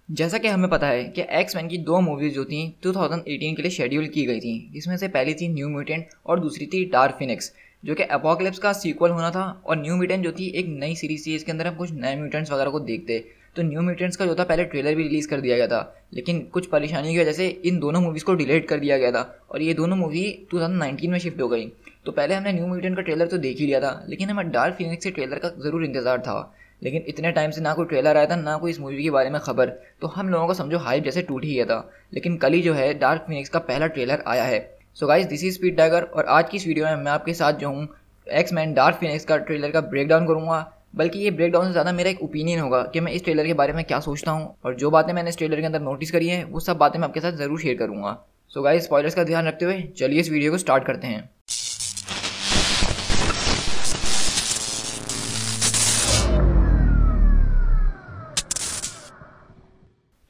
जैसा कि हमें पता है कि एक्स-मैन की 2 मूवीज़ जो थी 2018 के लिए शेड्यूल की गई थी, जिसमें से पहली थी न्यू म्यूटेंट और दूसरी थी डार्क फिनिक्स, जो कि एपोकलिप्स का सीक्वल होना था। और न्यू म्यूटेंट जो थी एक नई सीरीज थी, इसके अंदर हम कुछ नए म्यूटेंट्स वगैरह को देखते। तो न्यू म्यूटेंट्स का जो था पहले ट्रेलर भी रिलीज़ कर दिया गया था, लेकिन कुछ परेशानी की वजह से इन दोनों मूवीज़ को डिलीट कर दिया गया था और ये दोनों मूवी 2019 में शिफ्ट हो गई। तो पहले हमने न्यू म्यूटेंट का ट्रेलर तो देख ही लिया था, लेकिन हमें डार्क फिनिक्स के ट्रेलर का ज़रूर इंतज़ार था। लेकिन इतने टाइम से ना कोई ट्रेलर आया था, ना कोई इस मूवी के बारे में खबर, तो हम लोगों का समझो हाइप जैसे टूट ही गया था। लेकिन कल ही जो है डार्क फिनिक्स का पहला ट्रेलर आया है। So guys, this is speed tiger और आज की इस वीडियो में मैं आपके साथ जो हूँ एक्स-मैन डार्क फिनिक्स का ट्रेलर का ब्रेक डाउन करूँगा। बल्कि ये ब्रेक डाउन से ज़्यादा मेरा एक ओपिनियन होगा कि मैं इस ट्रेलर के बारे में क्या सोचता हूँ, और जो बातें मैंने इस ट्रेलर के अंदर नोटिस करी हैं वो सब बातें मैं आपके साथ ज़रूर शेयर करूँगा। सो गाइस, स्पॉयलर्स का ध्यान रखते हुए चलिए इस वीडियो को स्टार्ट करते हैं।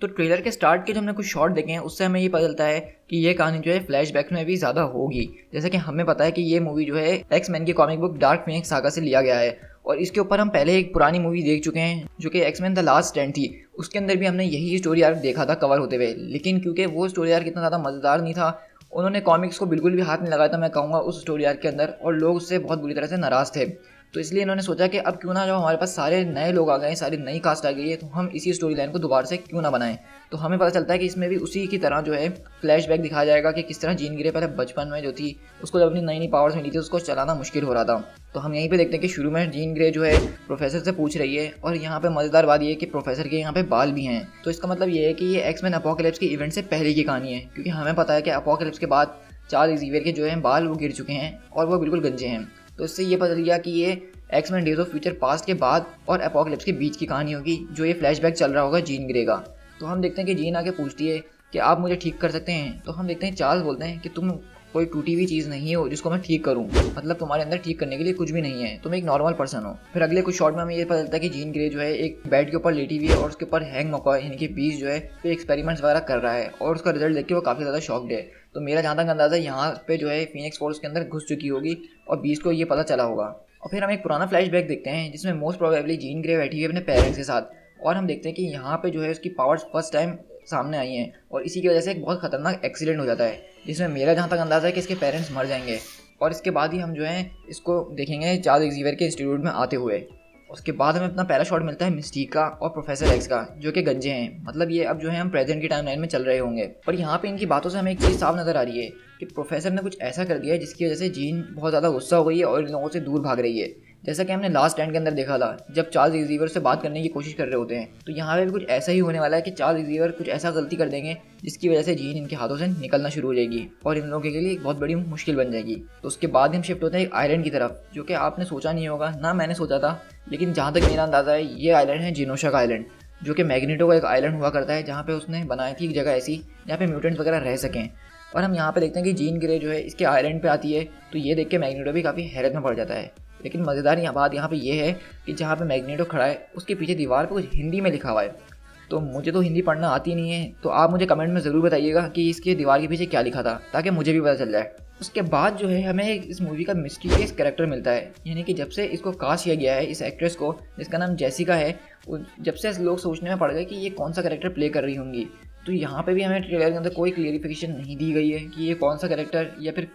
तो ट्रेलर के स्टार्ट के जो हमने कुछ शॉट देखे हैं उससे हमें ये पता चलता है कि ये कहानी जो है फ्लैशबैक में भी ज़्यादा होगी। जैसे कि हमें पता है कि ये मूवी जो है एक्स-मैन की comic book dark Phoenix saga से लिया गया है, और इसके ऊपर हम पहले एक पुरानी मूवी देख चुके हैं जो कि एक्स-मैन द लास्ट स्टैंड थी। उसके अंदर भी हमने यही स्टोरी आर्क देखा था कवर होते हुए, लेकिन क्योंकि वो स्टोरी आर्क इतना ज़्यादा मज़ेदार नहीं था, उन्होंने कॉमिक्स को बिल्कुल भी हाथ नहीं लगाया था मैं कहूँगा उस स्टोरी आर्क के अंदर, और लोग उससे बहुत बुरी तरह से नाराज़ थे। तो इसलिए इन्होंने सोचा कि अब क्यों ना, जो हमारे पास सारे नए लोग आ गए हैं, सारी नई कास्ट आ गई है, तो हम इसी स्टोरी लाइन को दोबारा से क्यों ना बनाएं। तो हमें पता चलता है कि इसमें भी उसी की तरह जो है फ्लैशबैक दिखाया जाएगा कि किस तरह जीन ग्रे पहले बचपन में जो थी उसको जब अपनी नई नई पावर्स मिली थी उसको चलाना मुश्किल हो रहा था। तो हम यहीं पे देखते हैं कि शुरू में जीन ग्रे जो है प्रोफेसर से पूछ रही है, और यहाँ पे मज़ेदार बात ये है कि प्रोफेसर के यहाँ पे बाल भी हैं। तो इसका मतलब ये है कि ये एक्स-मैन अपोकलिप्स के इवेंट से पहले की कहानी है, क्योंकि हमें पता है कि अपोकलिप्स के बाद चार्ल्स ज़ेवियर के जो है बाल वो गिर चुके हैं और वो बिल्कुल गंजे हैं। तो इससे ये पता चल गया कि ये X Men days of future past के बाद और एपोकलिप्स के बीच की कहानी होगी, जो ये फ्लैशबैक चल रहा होगा जीन ग्रे का। तो हम देखते हैं कि जीन आके पूछती है कि आप मुझे ठीक कर सकते हैं। तो हम देखते हैं चार्ल्स बोलते हैं कि तुम कोई टूटी हुई चीज़ नहीं हो जिसको मैं ठीक करूं, मतलब तुम्हारे अंदर ठीक करने के लिए कुछ भी नहीं है, तुम एक नॉर्मल पर्सन हो। फिर अगले कुछ शॉट में हमें ये पता चलता है कि जीन ग्रे जो है एक बेड के ऊपर लेटी हुई है और उसके ऊपर हैंग मकॉय यानी कि बीस जो है तो एक्सपेरिमेंट्स वगैरह कर रहा है, और उसका रिजल्ट देख के वो काफ़ी ज़्यादा शॉक्ड है। तो मेरा जहाँ तक अंदाज़ा यहाँ पे जो है फीनिक्स फोर्स के अंदर घुस चुकी होगी और बीस को ये पता चला होगा। और फिर हम एक पुराना फ्लैशबैक देखते हैं जिसमें मोस्ट प्रोबेबली जीन ग्रे बैठी हुई है अपने पेरेंट्स के साथ, और हम देखते हैं कि यहाँ पे जो है उसकी पावर्स फर्स्ट टाइम सामने आई हैं, और इसी की वजह से एक बहुत खतरनाक एक्सीडेंट हो जाता है जिसमें मेरा जहाँ तक अंदाज़ा है कि इसके पेरेंट्स मर जाएंगे। और इसके बाद ही हम जो है इसको देखेंगे चार्ल्स ज़ेवियर के इंस्टीट्यूट में आते हुए। उसके बाद हमें अपना पहला शॉट मिलता है मिस्टीक का और प्रोफेसर एक्स का, जो कि गंजे हैं। मतलब ये अब जो है हम प्रेजेंट की टाइमलाइन में चल रहे होंगे। पर यहाँ पे इनकी बातों से हमें एक चीज़ साफ नज़र आ रही है कि प्रोफेसर ने कुछ ऐसा कर दिया है जिसकी वजह से जीन बहुत ज़्यादा गुस्सा हो गई है और इन लोगों से दूर भाग रही है। जैसा कि हमने लास्ट स्टैंड के अंदर देखा था जब चार्ल्स ज़ेवियर से बात करने की कोशिश कर रहे होते हैं, तो यहाँ पे भी कुछ ऐसा ही होने वाला है कि चार्ल्स ज़ेवियर कुछ ऐसा गलती कर देंगे जिसकी वजह से जीन इनके हाथों से निकलना शुरू हो जाएगी और इन लोगों के लिए एक बहुत बड़ी मुश्किल बन जाएगी। तो उसके बाद हम शिफ्ट होते हैं एक आइलैंड की तरफ, जो कि आपने सोचा नहीं होगा, ना मैंने सोचा था, लेकिन जहाँ तक मेरा अंदाज़ा है ये आइलैंड है जिनोशा का आइलैंड, जो कि मैग्नेटो का एक आइलैंड हुआ करता है, जहाँ पे उसने बनाई थी एक जगह ऐसी जहाँ पे म्यूटेंट्स वगैरह रह सकें। और हम यहाँ पे देखते हैं कि जीन ग्रे जो है इसके आइलैंड पे आती है, तो ये देख के मैग्नेटो भी काफ़ी हैरत में पड़ जाता है। लेकिन मज़ेदार बात यहाँ पे ये है कि जहाँ पे मैग्नेटो खड़ा है उसके पीछे दीवार पे कुछ हिंदी में लिखा हुआ है। तो मुझे तो हिंदी पढ़ना आती नहीं है, तो आप मुझे कमेंट में ज़रूर बताइएगा कि इसके दीवार के पीछे क्या लिखा था, ताकि मुझे भी पता चल जाए। उसके बाद जो है हमें इस मूवी का मिस्टीरियस कैरेक्टर मिलता है, यानी कि जब से इसको कास्ट किया गया है इस एक्ट्रेस को जिसका नाम जेसिका है, जब से लोग सोचने में पड़ गए कि ये कौन सा कैरेक्टर प्ले कर रही होंगी। तो यहाँ पे भी हमें ट्रेलर के अंदर कोई क्लियरिफिकेशन नहीं दी गई है कि ये कौन सा कैरेक्टर या फिर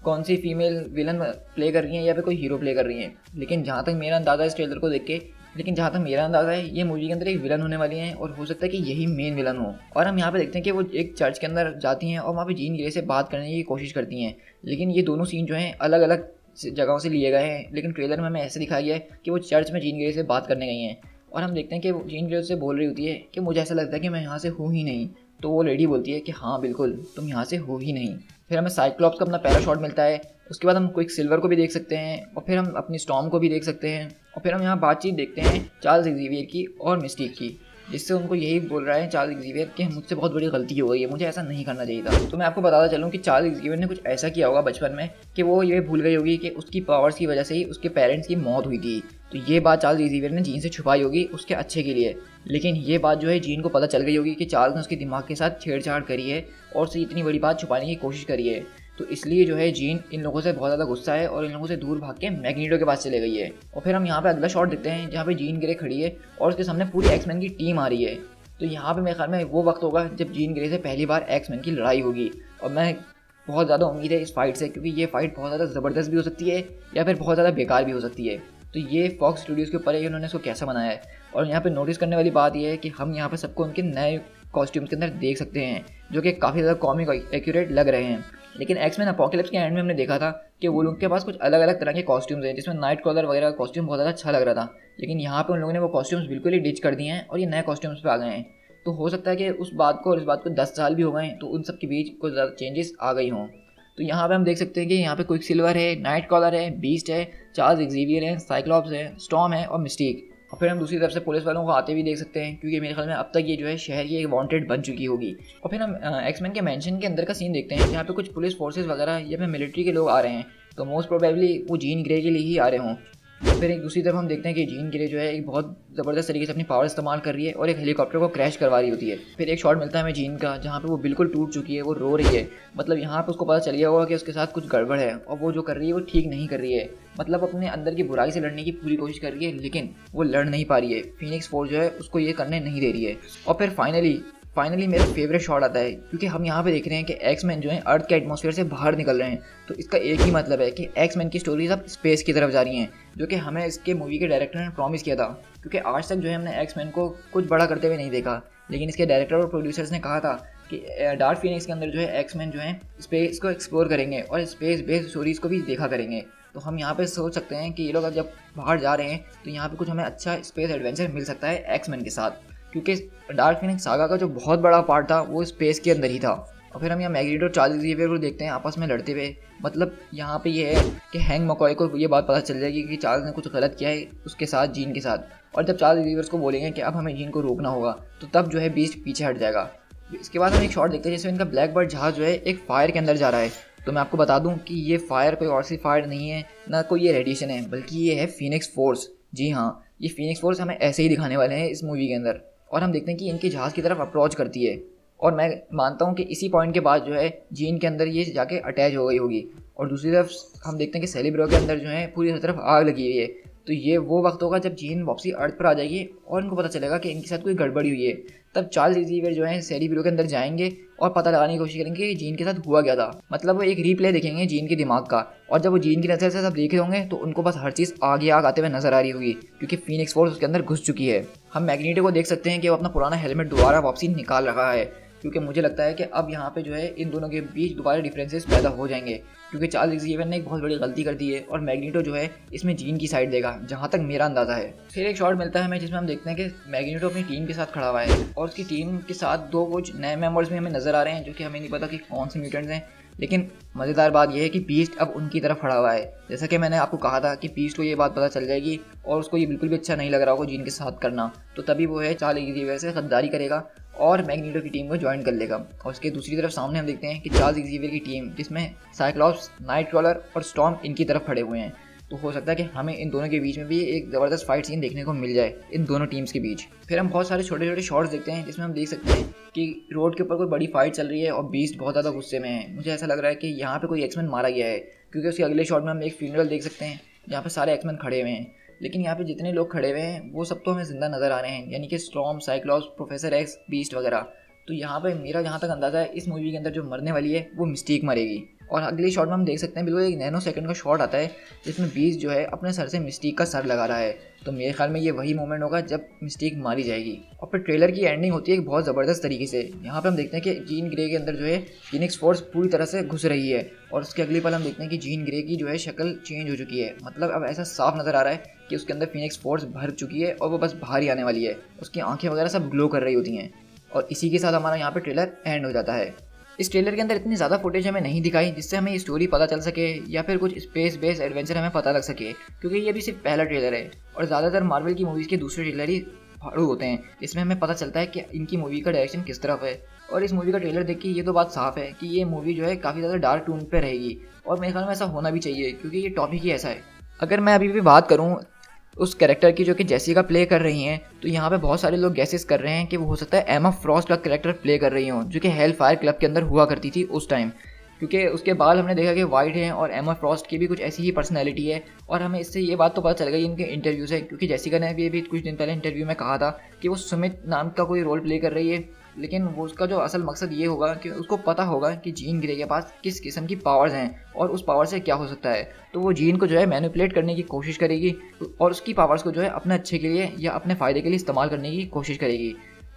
कौन सी फीमेल विलन प्ले कर रही हैं या फिर कोई हीरो प्ले कर रही हैं। लेकिन जहाँ तक मेरा अंदाज़ा है इस ट्रेलर को देख के, ये मूवी के अंदर एक विलन होने वाली हैं, और हो सकता है कि यही मेन विलन हो। और हम यहाँ पे देखते हैं कि वो एक चर्च के अंदर जाती हैं और वहाँ पे जीन ग्रे से बात करने की कोशिश करती हैं, लेकिन ये दोनों सीन जो हैं अलग अलग जगहों से लिए गए हैं। लेकिन ट्रेलर में हमें ऐसे दिखाया गया है कि वो चर्च में जीन ग्रे से बात करने गई हैं, और हम देखते हैं कि जीन ग्रे से बोल रही होती है कि मुझे ऐसा लगता है कि मैं यहाँ से हूँ ही नहीं। तो वो लेडी बोलती है कि हाँ बिल्कुल, तुम यहाँ से हो ही नहीं। फिर हमें साइक्लॉप्स का अपना पहला शॉट मिलता है। उसके बाद हम क्विक सिल्वर को भी देख सकते हैं, और फिर हम अपनी स्टॉर्म को भी देख सकते हैं, और फिर हम यहाँ बातचीत देखते हैं चार्ल्स ज़ेवियर की और मिस्टीक की, जिससे उनको यही बोल रहा है चार्ल्स ज़ेवियर कि मुझसे बहुत बड़ी गलती हो गई है, मुझे ऐसा नहीं करना चाहिए था। तो मैं आपको बताता चलूँ कि चार्ल्स ज़ेवियर ने कुछ ऐसा किया होगा बचपन में कि वो ये भूल गई होगी कि उसकी पावर्स की वजह से ही उसके पेरेंट्स की मौत हुई थी। तो ये बात चार्ल्स ज़ेवियर ने जीन से छुपाई होगी उसके अच्छे के लिए, लेकिन ये बात जो है जीन को पता चल गई होगी कि चार्ल्स ने उसके दिमाग के साथ छेड़छाड़ करी है और उससे इतनी बड़ी बात छुपाने की कोशिश करी है। तो इसलिए जो है जीन इन लोगों से बहुत ज़्यादा गुस्सा है और इन लोगों से दूर भाग के मैग्नेटो के पास चले गई है। और फिर हम यहाँ पे अगला शॉट देखते हैं जहाँ पे जीन ग्रे खड़ी है और उसके सामने पूरी एक्स-मैन की टीम आ रही है। तो यहाँ पे मेरे ख्याल में वो वक्त होगा जब जीन ग्रे से पहली बार एक्स-मैन की लड़ाई होगी, और मैं बहुत ज़्यादा उम्मीद है इस फाइट से, क्योंकि ये फाइट बहुत ज़्यादा ज़बरदस्त भी हो सकती है या फिर बहुत ज़्यादा बेकार भी हो सकती है। तो ये फॉक्स स्टूडियोज़ के ऊपर है कि उन्होंने इसको कैसा बनाया है। और यहाँ पे नोटिस करने वाली बात यह है कि हम यहाँ पे सबको उनके नए कॉस्ट्यूम्स के अंदर देख सकते हैं, जो कि काफ़ी ज़्यादा कॉमिक एक्यूरेट लग रहे हैं। लेकिन एक्स-मैन अपोकैलिप्स के एंड में हमने देखा था कि वो लोग के पास कुछ अलग अलग तरह के कॉस्ट्यूम्स हैं, जिसमें नाइट कॉलर वगैरह कॉस्ट्यूम बहुत ज़्यादा अच्छा लग रहा था। लेकिन यहाँ पे उन लोगों ने वो कॉस्ट्यूम्स बिल्कुल ही डिच कर दिए हैं और ये नए कॉस्ट्यूम्स पे आ गए हैं। तो हो सकता है कि उस बात को 10 साल भी हो गए, तो उन सब के बीच कुछ ज़्यादा चेंजेस आ गई हों। तो यहाँ पे हम देख सकते हैं कि यहाँ पे क्विक सिल्वर है, नाइट कॉलर है, बीस्ट है, चार्ल्स एक्जेवियर है, साइक्लॉप्स है, स्टॉर्म है और मिस्टीक। और फिर हम दूसरी तरफ से पुलिस वालों को आते भी देख सकते हैं, क्योंकि मेरे ख्याल में अब तक ये जो है शहर की एक वांटेड बन चुकी होगी। और फिर हम एक्स-मैन के मैंशन के अंदर का सीन देखते हैं, जहाँ पे कुछ पुलिस फोर्सेस वगैरह या फिर मिलिट्री के लोग आ रहे हैं। तो मोस्ट प्रोबेबली वो जीन ग्रे के लिए ही आ रहे हों। फिर एक दूसरी तरफ हम देखते हैं कि जीन ग्रे जो है एक बहुत ज़बरदस्त तरीके से अपनी पावर इस्तेमाल कर रही है और एक हेलीकॉप्टर को क्रैश करवा रही होती है। फिर एक शॉट मिलता है हमें जीन का, जहाँ पे वो बिल्कुल टूट चुकी है, वो रो रही है। मतलब यहाँ पे उसको पता चल गया होगा कि उसके साथ कुछ गड़बड़ है और वो जो कर रही है वो ठीक नहीं कर रही है। मतलब अपने अंदर की बुराई से लड़ने की पूरी कोशिश कर रही है, लेकिन वो लड़ नहीं पा रही है। फीनिक्स फोर्स जो है उसको ये करने नहीं दे रही है। और फिर फाइनली मेरा फेवरेट शॉट आता है, क्योंकि हम यहाँ पे देख रहे हैं कि एक्स-मैन जो है अर्थ के एटमॉस्फेयर से बाहर निकल रहे हैं। तो इसका एक ही मतलब है कि एक्स-मैन की स्टोरीज अब स्पेस की तरफ जा रही हैं, जो कि हमें इसके मूवी के डायरेक्टर ने प्रॉमिस किया था। क्योंकि आज तक जो है हमने एक्स-मैन को कुछ बड़ा करते हुए नहीं देखा, लेकिन इसके डायरेक्टर और प्रोड्यूसर्स ने कहा था कि डार्क फीनिक्स के अंदर जो है एक्स-मैन जो है स्पेस को एक्सप्लोर करेंगे और स्पेस बेस्ड स्टोरीज़ को भी देखा करेंगे। तो हम यहाँ पे सोच सकते हैं कि ये लोग अब जब बाहर जा रहे हैं तो यहाँ पे कुछ हमें अच्छा स्पेस एडवेंचर मिल सकता है एक्स-मैन के साथ, क्योंकि डार्क फीनिक्स सागा का जो बहुत बड़ा पार्ट था वो स्पेस के अंदर ही था। और फिर हम यहाँ मैग्नेटो और चार्ल्स एक्जेवियर को देखते हैं आपस में लड़ते हुए। मतलब यहाँ पे ये है कि हैंक मकॉय को ये बात पता चल जाएगी कि चार्ल्स ने कुछ गलत किया है उसके साथ, जीन के साथ। और जब चार्ल्स एक्जेवियर को बोलेंगे कि अब हमें जीन को रोकना होगा, तो तब जो है बीस्ट पीछे हट जाएगा। इसके बाद हम एक शॉट देखते हैं जिसमें इनका ब्लैक बर्ड जहाज जो है एक फायर के अंदर जा रहा है। तो मैं आपको बता दूं कि ये फायर कोई और सी फायर नहीं है, ना कोई ये रेडिएशन है, बल्कि ये है फीनिक्स फोर्स। जी हाँ, ये फीनिक्स फोर्स हमें ऐसे ही दिखाने वाले हैं इस मूवी के अंदर। और हम देखते हैं कि इनके जहाज़ की तरफ अप्रोच करती है, और मैं मानता हूँ कि इसी पॉइंट के बाद जो है जीन के अंदर ये जाके अटैच हो गई होगी। और दूसरी तरफ हम देखते हैं कि सेलिब्रो के अंदर जो है पूरी तरफ आग लगी हुई है। तो ये वो वक्त होगा जब जीन वापसी अर्थ पर आ जाएगी और इनको पता चलेगा कि इनके साथ कोई गड़बड़ी हुई है। तब चार्ल्स एक्जेवियर जो है सेलिब्रो के अंदर जाएंगे और पता लगाने की कोशिश करेंगे कि जीन के साथ हुआ क्या था। मतलब वो एक रीप्ले देखेंगे जीन के दिमाग का, और जब वो जीन की नज़र से सब देख रहे होंगे तो उनको बस हर चीज़ आगे आते हुए नजर आ रही होगी, क्योंकि फीनिक्स फोर्स उसके अंदर घुस चुकी है। हम मैग्नेटो को देख सकते हैं कि वो अपना पुराना हेलमेट दोबारा वापसी निकाल रहा है, क्योंकि मुझे लगता है कि अब यहाँ पे जो है इन दोनों के बीच दोबारा डिफरेंसेस पैदा हो जाएंगे, क्योंकि चार्ल्स एक्जेवियर ने एक बहुत बड़ी गलती कर दी है और मैग्नेटो जो है इसमें जीन की साइड देगा, जहाँ तक मेरा अंदाज़ा है। फिर एक शॉट मिलता है हमें जिसमें हम देखते हैं कि मैग्नेटो अपनी टीम के साथ खड़ा हुआ है और उसकी टीम के साथ दो कुछ नए मेंबर्स भी हमें नज़र आ रहे हैं, जो कि हमें नहीं पता कि कौन से म्यूटेंट्स हैं। लेकिन मज़ेदार बात यह है कि बीस्ट अब उनकी तरफ खड़ा हुआ है। जैसा कि मैंने आपको कहा था कि बीस्ट को ये बात पता चल जाएगी और उसको ये बिल्कुल भी अच्छा नहीं लग रहा होगा जीन के साथ करना, तो तभी वो है चार्ल्स एक्जेवियर से गद्दारी करेगा और मैग्नेटो की टीम को ज्वाइन कर लेगा। और उसके दूसरी तरफ सामने हम देखते हैं कि चार्ल्स एक्जेवियर की टीम, जिसमें साइक्लॉप्स, नाइट क्रॉलर और स्टॉर्म इनकी तरफ खड़े हुए हैं। तो हो सकता है कि हमें इन दोनों के बीच में भी एक ज़बरदस्त फाइट सीन देखने को मिल जाए इन दोनों टीम्स के बीच। फिर हम बहुत सारे छोटे छोटे शॉट्स देखते हैं जिसमें हम देख सकते हैं कि रोड के ऊपर कोई बड़ी फाइट चल रही है और बीस्ट बहुत ज़्यादा गुस्से में है। मुझे ऐसा लग रहा है कि यहाँ पे कोई एक्समैन मारा गया है, क्योंकि उसके अगले शॉट में हम एक फ्यूनरल देख सकते हैं जहाँ पे सारे एक्समैन खड़े हुए हैं। लेकिन यहाँ पे जितने लोग खड़े हुए हैं वो सब तो हमें जिंदा नज़र आ रहे हैं, यानी कि storm, Cyclops, professor x, beast वगैरह। तो यहाँ पे मेरा जहाँ तक अंदाज़ा है इस मूवी के अंदर जो मरने वाली है वो मिस्टीक मरेगी। और अगली शॉट में हम देख सकते हैं बिल्कुल एक नैनो सेकंड का शॉट आता है जिसमें बीस्ट जो है अपने सर से मिस्टीक का सर लगा रहा है। तो मेरे ख्याल में ये वही मोमेंट होगा जब मिस्टीक मारी जाएगी। और फिर ट्रेलर की एंडिंग होती है एक बहुत ज़बरदस्त तरीके से। यहाँ पे हम देखते हैं कि जीन ग्रे के अंदर जो है फीनिक्स फोर्स पूरी तरह से घुस रही है, और उसके अगली पल हम देखते हैं कि जीन ग्रे की जो है शक्ल चेंज हो चुकी है। मतलब अब ऐसा साफ नज़र आ रहा है कि उसके अंदर फीनिक्स फोर्स भर चुकी है और वो बस बाहर ही आने वाली है। उसकी आँखें वगैरह सब ग्लो कर रही होती हैं। और इसी के साथ हमारा यहाँ पे ट्रेलर एंड हो जाता है। इस ट्रेलर के अंदर इतनी ज़्यादा फुटेज हमें नहीं दिखाई जिससे हमें ये स्टोरी पता चल सके या फिर कुछ स्पेस बेस्ड एडवेंचर हमें पता लग सके, क्योंकि ये भी सिर्फ पहला ट्रेलर है। और ज़्यादातर मार्वल की मूवीज़ के दूसरे ट्रेलर ही फाड़ू होते हैं, जिसमें हमें पता चलता है कि इनकी मूवी का डायरेक्शन किस तरफ है। और इस मूवी का ट्रेलर देख के ये तो बात साफ है कि ये मूवी जो है काफ़ी ज़्यादा डार्क टोन पे रहेगी, और मेरे ख्याल में ऐसा होना भी चाहिए क्योंकि ये टॉपिक ही ऐसा है। अगर मैं अभी भी बात करूँ उस कैरेक्टर की जो कि जेसिका प्ले कर रही हैं, तो यहाँ पे बहुत सारे लोग गैसेस कर रहे हैं कि वो हो सकता है एमा फ्रॉस्ट का कैरेक्टर प्ले कर रही हों, जो कि हेल फायर क्लब के अंदर हुआ करती थी उस टाइम। क्योंकि उसके बाल हमने देखा कि वाइट हैं और एमा फ्रॉस्ट की भी कुछ ऐसी ही पर्सनैलिटी है। और हमें इससे ये बात तो पता चल गई इनके इंटरव्यू से, क्योंकि जेसिका ने भी कुछ दिन पहले इंटरव्यू में कहा था कि वो सुमित नाम का कोई रोल प्ले कर रही है, लेकिन वो उसका जो असल मकसद ये होगा कि उसको पता होगा कि जीन ग्रे के पास किस किस्म की पावर्स हैं और उस पावर से क्या हो सकता है। तो वो जीन को जो है मैनिपुलेट करने की कोशिश करेगी और उसकी पावर्स को जो है अपने अच्छे के लिए या अपने फ़ायदे के लिए इस्तेमाल करने की कोशिश करेगी।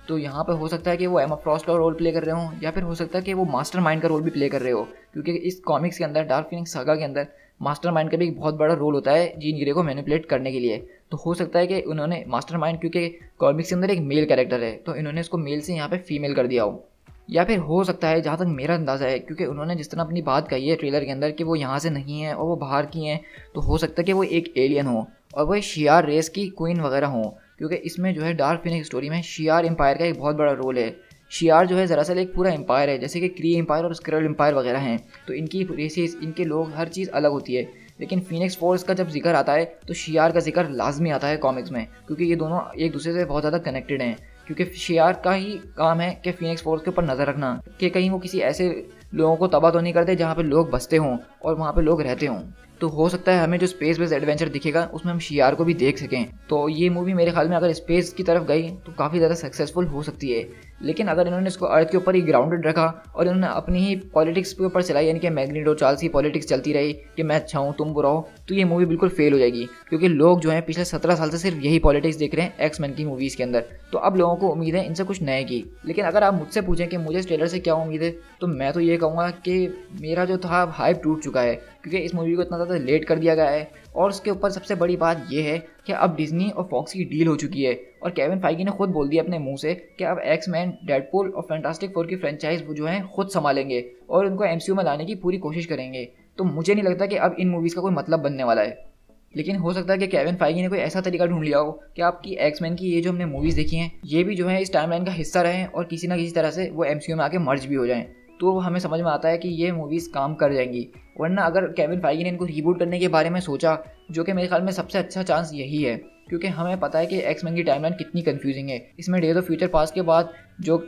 तो यहाँ पर हो सकता है कि वो एमा फ्रॉस्ट का रोल प्ले कर रहे हों, या फिर हो सकता है कि वो मास्टरमाइंड का रोल भी प्ले कर रहे हो, क्योंकि इस कॉमिक्स के अंदर, डार्क फीनिक्स सागा के अंदर, मास्टरमाइंड का भी एक बहुत बड़ा रोल होता है जीन ग्रे को मैनिपुलेट करने के लिए। तो हो सकता है कि उन्होंने मास्टरमाइंड, क्योंकि कॉमिक्स के अंदर एक मेल कैरेक्टर है, तो इन्होंने इसको मेल से यहाँ पे फीमेल कर दिया हो। या फिर हो सकता है, जहाँ तक मेरा अंदाज़ा है, क्योंकि उन्होंने जिस तरह अपनी बात कही है ट्रेलर के अंदर कि वो यहाँ से नहीं है और वो बाहर की हैं, तो हो सकता है कि वो एक एलियन हो और वो शियार रेस की क्वीन वगैरह हो, क्योंकि इसमें जो है डार्क फीनिक्स स्टोरी में शियार एम्पायर का एक बहुत बड़ा रोल है। शियार जो है दरअसल एक पूरा एम्पायर है, जैसे कि क्री एम्पायर और स्क्रल एम्पायर वगैरह हैं, तो इनकी रेसेस, इनके लोग, हर चीज़ अलग होती है। लेकिन फीनिक्स फोर्स का जब जिक्र आता है तो शियार का जिक्र लाजमी आता है कॉमिक्स में, क्योंकि ये दोनों एक दूसरे से बहुत ज़्यादा कनेक्टेड हैं। क्योंकि शियार का ही काम है कि फीनिक्स फोर्स के ऊपर नज़र रखना कि कहीं वो किसी ऐसे लोगों को तबाह तो नहीं करते जहाँ पे लोग बसते हों और वहाँ पे लोग रहते हों। तो हो सकता है हमें जो स्पेस बेस्ड एडवेंचर दिखेगा उसमें हम शियार को भी देख सकें। तो ये मूवी मेरे ख्याल में अगर स्पेस की तरफ गई तो काफ़ी ज़्यादा सक्सेसफुल हो सकती है। लेकिन अगर इन्होंने इसको अर्थ के ऊपर ही ग्राउंडेड रखा और इन्होंने अपनी ही पॉलिटिक्स के ऊपर चलाई, यानी कि मैग्नीटो चार्ल्स की पॉलिटिक्स चलती रही कि मैं अच्छा हूँ तुम बुरा हो, तो ये मूवी बिल्कुल फेल हो जाएगी। क्योंकि लोग जो हैं पिछले 17 साल से सिर्फ यही पॉलिटिक्स देख रहे हैं एक्समैन की मूवीज़ के अंदर, तो अब लोगों को उम्मीद है इनसे कुछ नए की। लेकिन अगर आप मुझसे पूछें कि मुझे इस ट्रेलर से क्या उम्मीद है, तो मैं तो ये कहूँगा कि मेरा जो था हाइप टूट चुका है, क्योंकि इस मूवी को इतना ज़्यादा लेट कर दिया गया है। और उसके ऊपर सबसे बड़ी बात यह है कि अब डिज्नी और फॉक्स की डील हो चुकी है और केविन फाइगी ने खुद बोल दिया अपने मुंह से कि अब एक्समैन, डेडपूल और फैंटास्टिक फोर की फ्रेंचाइज वो जो है खुद संभालेंगे और उनको एमसीयू में लाने की पूरी कोशिश करेंगे। तो मुझे नहीं लगता कि अब इन मूवीज़ का कोई मतलब बनने वाला है। लेकिन हो सकता है कि केविन फाइगी ने कोई ऐसा तरीका ढूंढ लिया हो कि आपकी एक्समैन की ये जो हमने मूवीज़ देखी हैं ये भी जो है इस टाइमलाइन का हिस्सा रहें और किसी ना किसी तरह से वो एमसीयू में आके मर्ज भी हो जाएं। तो हमें समझ में आता है कि ये मूवीज़ काम कर जाएंगी। वरना अगर केविन फाइगी ने इनको रीबूट करने के बारे में सोचा, जो कि मेरे ख्याल में सबसे अच्छा चांस यही है, क्योंकि हमें पता है कि एक्समैन की टाइमलाइन कितनी कंफ्यूजिंग है। इसमें डेज ऑफ फ्यूचर पास्ट के बाद जो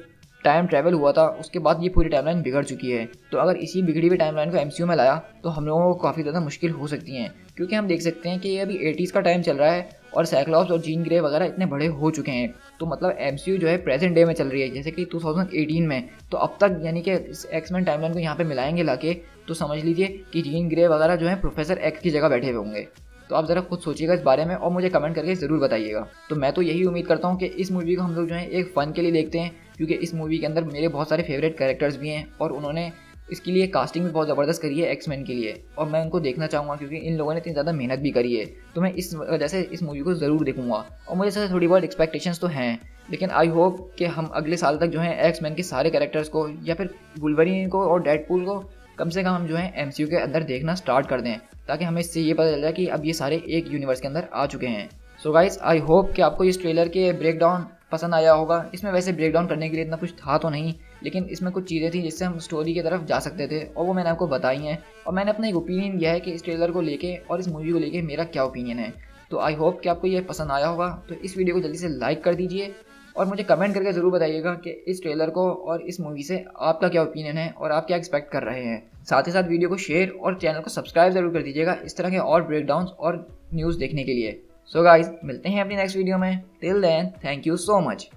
टाइम ट्रैवल हुआ था उसके बाद ये पूरी टाइमलाइन बिगड़ चुकी है। तो अगर इसी बिगड़ी हुई टाइमलाइन को एमसीयू में लाया तो हम लोगों को काफ़ी ज़्यादा मुश्किल हो सकती हैं, क्योंकि हम देख सकते हैं कि ये अभी 80s का टाइम चल रहा है और साइक्लॉप्स और जीन ग्रे वगैरह इतने बड़े हो चुके हैं। तो मतलब एमसीयू जो है प्रेजेंट डे में चल रही है, जैसे कि 2018 में। तो अब तक यानी कि इस एक्समैन टाइमलाइन को यहाँ पे मिलाएंगे लाके, तो समझ लीजिए कि जीन ग्रे वगैरह जो है प्रोफेसर एक्स की जगह बैठे हुए होंगे। तो आप ज़रा खुद सोचिएगा इस बारे में और मुझे कमेंट करके ज़रूर बताइएगा। तो मैं तो यही उम्मीद करता हूँ कि इस मूवी को हम लोग जो है एक फ़न के लिए देखते हैं, क्योंकि इस मूवी के अंदर मेरे बहुत सारे फेवरेट कैरेक्टर्स भी हैं और उन्होंने इसके लिए कास्टिंग भी बहुत ज़बरदस्त करी है एक्समैन के लिए, और मैं उनको देखना चाहूँगा क्योंकि इन लोगों ने इतनी ज़्यादा मेहनत भी करी है। तो मैं इस वजह से इस मूवी को ज़रूर देखूँगा और मुझे इससे थोड़ी बहुत एक्सपेक्टेशंस तो हैं। लेकिन आई होप कि हम अगले साल तक जो है एक्समैन के सारे कैरेक्टर्स को या फिर वुल्वरीन को और डेडपूल को कम से कम हम जो है एमसीयू के अंदर देखना स्टार्ट कर दें, ताकि हमें इससे ये पता चल जाए कि अब ये सारे एक यूनिवर्स के अंदर आ चुके हैं। सो गाइस, आई होप कि आपको इस ट्रेलर के ब्रेकडाउन पसंद आया होगा। इसमें वैसे ब्रेकडाउन करने के लिए इतना कुछ था तो नहीं, लेकिन इसमें कुछ चीज़ें थी जिससे हम स्टोरी की तरफ जा सकते थे और वो मैंने आपको बताई हैं। और मैंने अपना एक ओपिनियन दिया है कि इस ट्रेलर को लेके और इस मूवी को लेके मेरा क्या ओपिनियन है। तो आई होप कि आपको ये पसंद आया होगा। तो इस वीडियो को जल्दी से लाइक कर दीजिए और मुझे कमेंट करके ज़रूर बताइएगा कि इस ट्रेलर को और इस मूवी से आपका क्या ओपिनियन है और आप क्या एक्सपेक्ट कर रहे हैं। साथ ही साथ वीडियो को शेयर और चैनल को सब्सक्राइब ज़रूर कर दीजिएगा इस तरह के और ब्रेकडाउन्स और न्यूज़ देखने के लिए। सो गाइज, मिलते हैं अपनी नेक्स्ट वीडियो में। Till then, thank you so much.